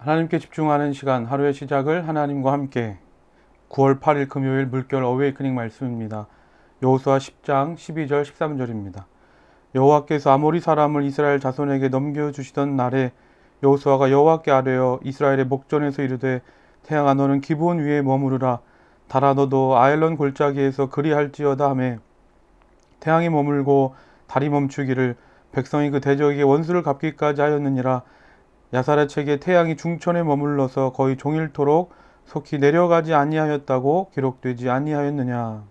하나님께 집중하는 시간, 하루의 시작을 하나님과 함께 9월 8일 금요일 물결 어웨이크닝 말씀입니다. 여호수아 10장 12절 13절입니다. 여호와께서 아모리 사람을 이스라엘 자손에게 넘겨주시던 날에 여호수아가 여호와께 아뢰어 이스라엘의 목전에서 이르되 태양아 너는 기브온 위에 머무르라. 달아 너도 아엘론 골짜기에서 그리할지어다 하매 태양이 머물고 달이 멈추기를 백성이 그 대적에게 원수를 갚기까지 하였느니라. 야사렛에게 태양이 중천에 머물러서 거의 종일토록 속히 내려가지 아니하였다고 기록되지 아니하였느냐.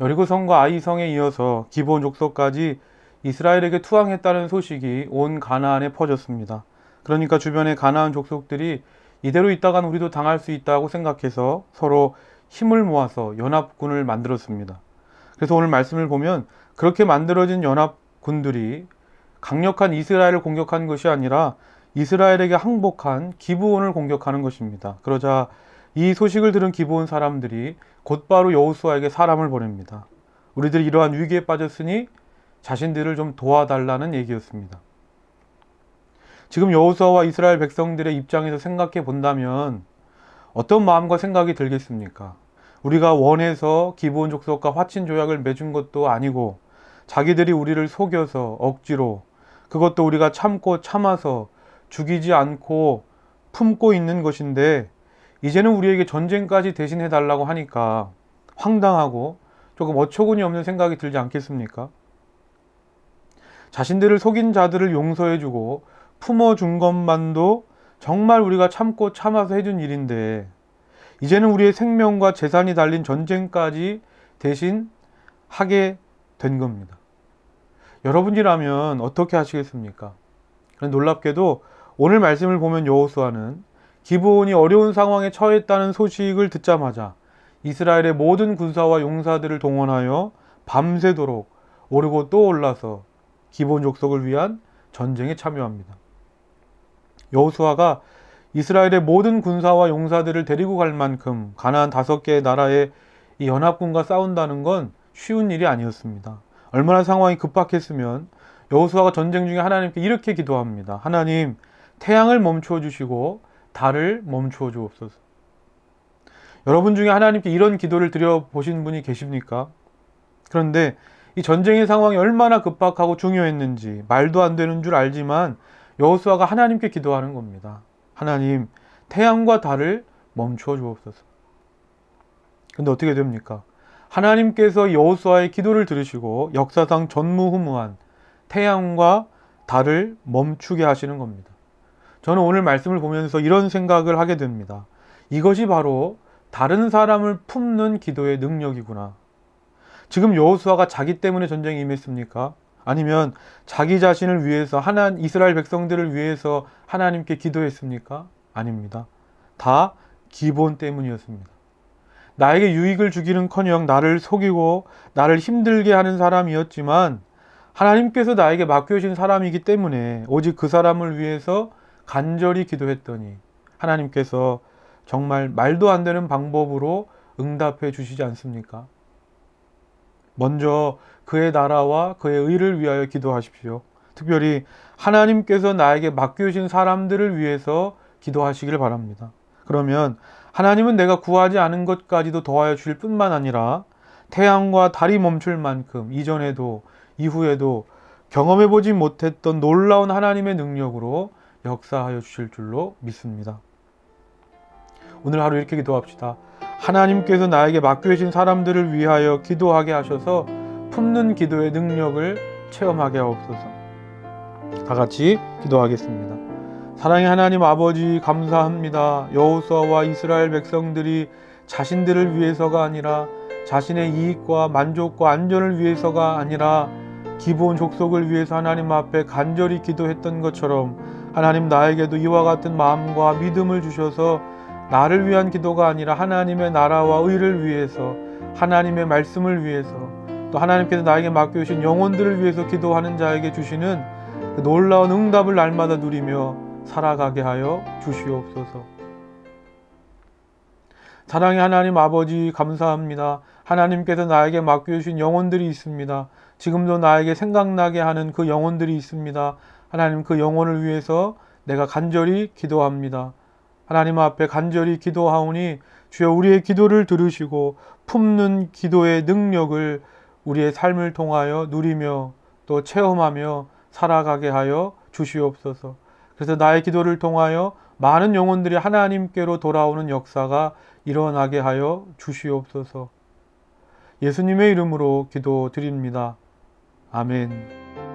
여리고성과 아이성에 이어서 기브온 족속까지 이스라엘에게 투항했다는 소식이 온 가나안에 퍼졌습니다. 그러니까 주변의 가나안 족속들이 이대로 있다간 우리도 당할 수 있다고 생각해서 서로 힘을 모아서 연합군을 만들었습니다. 그래서 오늘 말씀을 보면 그렇게 만들어진 연합군들이 강력한 이스라엘을 공격한 것이 아니라 이스라엘에게 항복한 기브온을 공격하는 것입니다. 그러자 이 소식을 들은 기브온 사람들이 곧바로 여호수아에게 사람을 보냅니다. 우리들이 이러한 위기에 빠졌으니 자신들을 좀 도와달라는 얘기였습니다. 지금 여호수아와 이스라엘 백성들의 입장에서 생각해 본다면 어떤 마음과 생각이 들겠습니까? 우리가 원해서 기브온 족속과 화친 조약을 맺은 것도 아니고 자기들이 우리를 속여서 억지로, 그것도 우리가 참고 참아서 죽이지 않고 품고 있는 것인데 이제는 우리에게 전쟁까지 대신해 달라고 하니까 황당하고 조금 어처구니 없는 생각이 들지 않겠습니까? 자신들을 속인 자들을 용서해주고 품어준 것만도 정말 우리가 참고 참아서 해준 일인데 이제는 우리의 생명과 재산이 달린 전쟁까지 대신 하게 된 겁니다. 여러분이라면 어떻게 하시겠습니까? 놀랍게도 오늘 말씀을 보면 여호수아는 기브온이 어려운 상황에 처했다는 소식을 듣자마자 이스라엘의 모든 군사와 용사들을 동원하여 밤새도록 오르고 또 올라서 기브온 족속을 위한 전쟁에 참여합니다. 여호수아가 이스라엘의 모든 군사와 용사들을 데리고 갈 만큼 가나안 5개의 나라의 이 연합군과 싸운다는 건 쉬운 일이 아니었습니다. 얼마나 상황이 급박했으면 여호수아가 전쟁 중에 하나님께 이렇게 기도합니다. 하나님, 태양을 멈추어 주시고 달을 멈추어 주옵소서. 여러분 중에 하나님께 이런 기도를 드려보신 분이 계십니까? 그런데 이 전쟁의 상황이 얼마나 급박하고 중요했는지 말도 안 되는 줄 알지만 여호수아가 하나님께 기도하는 겁니다. 하나님, 태양과 달을 멈추어 주옵소서. 근데 어떻게 됩니까? 하나님께서 여호수아의 기도를 들으시고 역사상 전무후무한 태양과 달을 멈추게 하시는 겁니다. 저는 오늘 말씀을 보면서 이런 생각을 하게 됩니다. 이것이 바로 다른 사람을 품는 기도의 능력이구나. 지금 여호수아가 자기 때문에 전쟁에 임했습니까? 아니면 자기 자신을 위해서 이스라엘 백성들을 위해서 하나님께 기도했습니까? 아닙니다. 다 기브온 때문이었습니다. 나에게 유익을 주기는커녕 나를 속이고 나를 힘들게 하는 사람이었지만 하나님께서 나에게 맡겨주신 사람이기 때문에 오직 그 사람을 위해서 간절히 기도했더니 하나님께서 정말 말도 안 되는 방법으로 응답해 주시지 않습니까? 먼저 그의 나라와 그의 의를 위하여 기도하십시오. 특별히 하나님께서 나에게 맡겨주신 사람들을 위해서 기도하시길 바랍니다. 그러면 하나님은 내가 구하지 않은 것까지도 더하여 주실 뿐만 아니라 태양과 달이 멈출 만큼 이전에도 이후에도 경험해보지 못했던 놀라운 하나님의 능력으로 역사하여 주실 줄로 믿습니다. 오늘 하루 이렇게 기도합시다. 하나님께서 나에게 맡겨주신 사람들을 위하여 기도하게 하셔서 품는 기도의 능력을 체험하게 하옵소서. 다 같이 기도하겠습니다. 사랑의 하나님 아버지, 감사합니다. 여호수아와 이스라엘 백성들이 자신들을 위해서가 아니라 자신의 이익과 만족과 안전을 위해서가 아니라 기브온 족속을 위해서 하나님 앞에 간절히 기도했던 것처럼 하나님, 나에게도 이와 같은 마음과 믿음을 주셔서 나를 위한 기도가 아니라 하나님의 나라와 의를 위해서, 하나님의 말씀을 위해서, 또 하나님께서 나에게 맡겨주신 영혼들을 위해서 기도하는 자에게 주시는 그 놀라운 응답을 날마다 누리며 살아가게 하여 주시옵소서. 사랑의 하나님 아버지, 감사합니다. 하나님께서 나에게 맡겨주신 영혼들이 있습니다. 지금도 나에게 생각나게 하는 그 영혼들이 있습니다. 하나님, 그 영혼을 위해서 내가 간절히 기도합니다. 하나님 앞에 간절히 기도하오니 주여 우리의 기도를 들으시고 품는 기도의 능력을 우리의 삶을 통하여 누리며 또 체험하며 살아가게 하여 주시옵소서. 그래서 나의 기도를 통하여 많은 영혼들이 하나님께로 돌아오는 역사가 일어나게 하여 주시옵소서. 예수님의 이름으로 기도드립니다. 아멘.